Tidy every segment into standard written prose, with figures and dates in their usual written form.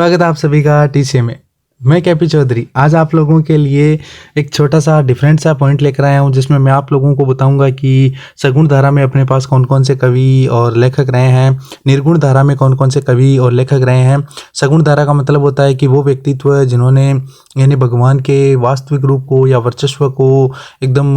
स्वागत है आप सभी का टीसीए में। मैं केपी चौधरी आज आप लोगों के लिए एक छोटा सा डिफरेंट सा पॉइंट लेकर आया हूं, जिसमें मैं आप लोगों को बताऊंगा कि सगुण धारा में अपने पास कौन कौन से कवि और लेखक रहे हैं, निर्गुण धारा में कौन कौन से कवि और लेखक रहे हैं। सगुण धारा का मतलब होता है कि वो व्यक्तित्व जिन्होंने यानी भगवान के वास्तविक रूप को या वर्चस्व को एकदम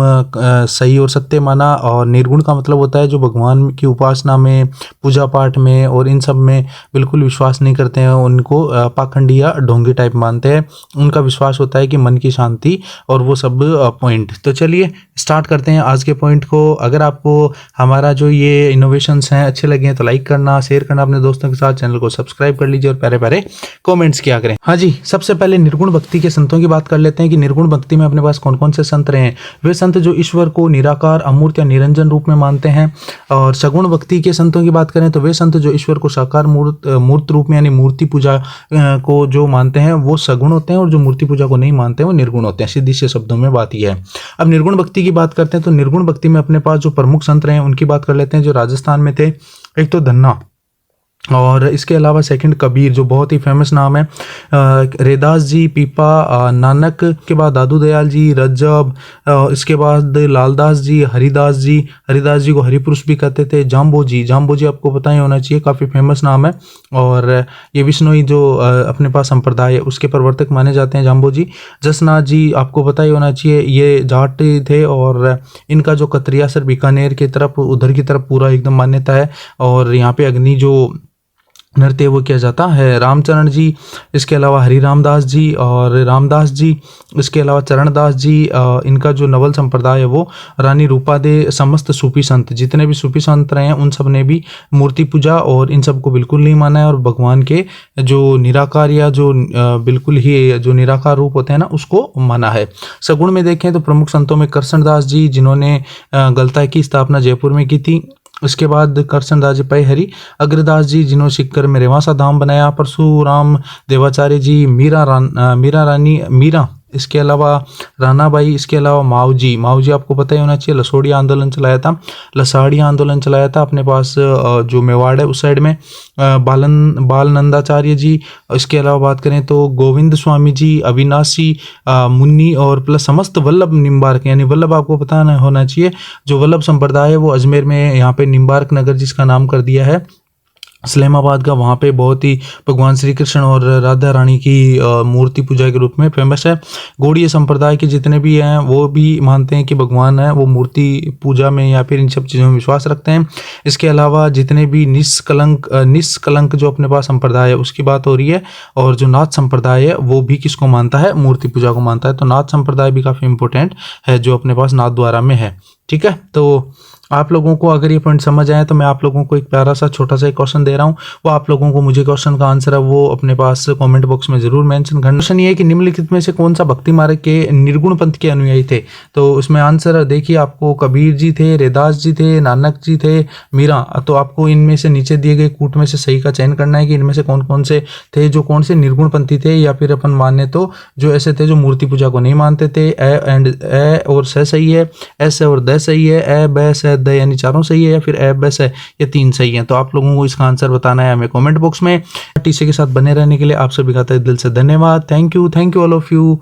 सही और सत्य माना, और निर्गुण का मतलब होता है जो भगवान की उपासना में, पूजा पाठ में और इन सब में बिल्कुल विश्वास नहीं करते हैं, उनको पाखंडी या ढोंगी टाइप मानते हैं। उनका विश्वास होता है कि मन की शांति और वो सब पॉइंट। तो चलिए स्टार्ट करते हैं आज के पॉइंट को। अगर आपको हमारा जो ये इनोवेशंस हैं अच्छे लगे हैं तो लाइक करना, शेयर करना अपने दोस्तों के साथ, चैनल को सब्सक्राइब कर लीजिए और प्यारे प्यारे कमेंट्स किया करें। हाँ जी, सबसे पहले निर्गुण भक्ति के संतों की बात कर लेते हैं कि निर्गुण भक्ति में अपने पास कौन कौन से संत रहे हैं। वे संत जो ईश्वर को निराकार, अमूर्त या निरंजन रूप में मानते हैं। और सगुण भक्ति के संतों की बात करें तो वे संत जो ईश्वर को साकार मूर्त रूप में यानी मूर्ति पूजा को जो मानते हैं वो सगुण होते हैं, और जो मूर्ति पूजा को नहीं मानते हैं वो निर्गुण होते हैं। सीधी से शब्दों में बात यह है। अब निर्गुण भक्ति की बात करते हैं तो निर्गुण भक्ति में अपने पास जो प्रमुख संत रहे हैं उनकी बात कर लेते हैं, जो राजस्थान में थे। एक तो धन्ना, और इसके अलावा सेकंड कबीर जो बहुत ही फेमस नाम है, रेदास जी, पीपा, नानक के बाद दादू दयाल जी, रज्जब, इसके बाद लालदास जी, हरिदास जी को हरिपुरुष भी कहते थे। जाम्बो जी आपको पता ही होना चाहिए, काफ़ी फेमस नाम है। और ये विष्णोई जो अपने पास संप्रदाय है उसके प्रवर्तक माने जाते हैं जाम्बो जी। जसनाथ जी आपको पता ही होना चाहिए, ये जाट थे और इनका जो कतरियासर बीकानेर की तरफ उधर की तरफ पूरा एकदम मान्यता है। और यहाँ पे अग्नि जो नृत्य वो किया जाता है। रामचरण जी, इसके अलावा हरि रामदास जी और रामदास जी, इसके अलावा चरणदास जी, इनका जो नवल संप्रदाय है वो रानी रूपा दे, समस्त सूफी संत, जितने भी सूफी संत रहे हैं उन सब ने भी मूर्ति पूजा और इन सब को बिल्कुल नहीं माना है, और भगवान के जो निराकार या जो बिल्कुल ही जो निराकार रूप होते हैं ना उसको माना है। सगुण में देखें तो प्रमुख संतों में कृष्णदास जी, जिन्होंने गलता की स्थापना जयपुर में की थी। उसके बाद कृष्णदास जी, पै हरि अग्रदास जी, जिन्होंने सिक्कर में रेवासा धाम बनाया। परशुराम देवाचार्य जी, मीरा, इसके अलावा रानाबाई, इसके अलावा माऊ जी आपको पता ही होना चाहिए, लसाड़ी आंदोलन चलाया था अपने पास जो मेवाड़ है उस साइड में। बाल नंदाचार्य जी, इसके अलावा बात करें तो गोविंद स्वामी जी, अविनाशी मुन्नी और प्लस समस्त वल्लभ निम्बार्क, यानी वल्लभ आपको पता होना चाहिए, जो वल्लभ संप्रदाय है वो अजमेर में यहाँ पे निम्बार्क नगर जिसका नाम कर दिया है इस्लामाबाद का, वहाँ पे बहुत ही भगवान श्री कृष्ण और राधा रानी की मूर्ति पूजा के रूप में फेमस है। गौड़ीय संप्रदाय के जितने भी हैं वो भी मानते हैं कि भगवान है वो मूर्ति पूजा में या फिर इन सब चीज़ों में विश्वास रखते हैं। इसके अलावा जितने भी निष्कलंक जो अपने पास संप्रदाय है उसकी बात हो रही है, और जो नाथ संप्रदाय है वो भी किसको मानता है, मूर्ति पूजा को मानता है। तो नाथ संप्रदाय भी काफ़ी इंपॉर्टेंट है जो अपने पास नाथ द्वारा में है। ठीक है, तो आप लोगों को अगर ये पॉइंट समझ आए तो मैं आप लोगों को एक प्यारा सा छोटा सा एक क्वेश्चन दे रहा हूँ, वो आप लोगों को मुझे क्वेश्चन का आंसर है वो अपने पास कमेंट बॉक्स में जरूर मेंशन करना। क्वेश्चन ये है कि निम्नलिखित में से कौन सा भक्ति मार्ग के निर्गुण पंथ के अनुयायी थे। तो उसमें आंसर देखिए, आपको कबीर जी थे, रेदास जी थे, नानक जी थे, मीरा। तो आपको इनमें से नीचे दिए गए कूट में से सही का चयन करना है कि इनमें से कौन कौन से थे जो कौन से निर्गुण पंथी थे, या फिर अपन माने तो जो ऐसे थे जो मूर्ति पूजा को नहीं मानते थे। ए और स सही है, एस और द सही है, ए ब स द यानी चारों सही है, या फिर ए बस है ये तीन सही है। तो आप लोगों को इसका आंसर बताना है हमें कमेंट बॉक्स में। टीसी के साथ बने रहने के लिए आप सभी का तहे दिल से धन्यवाद। Thank you all of you.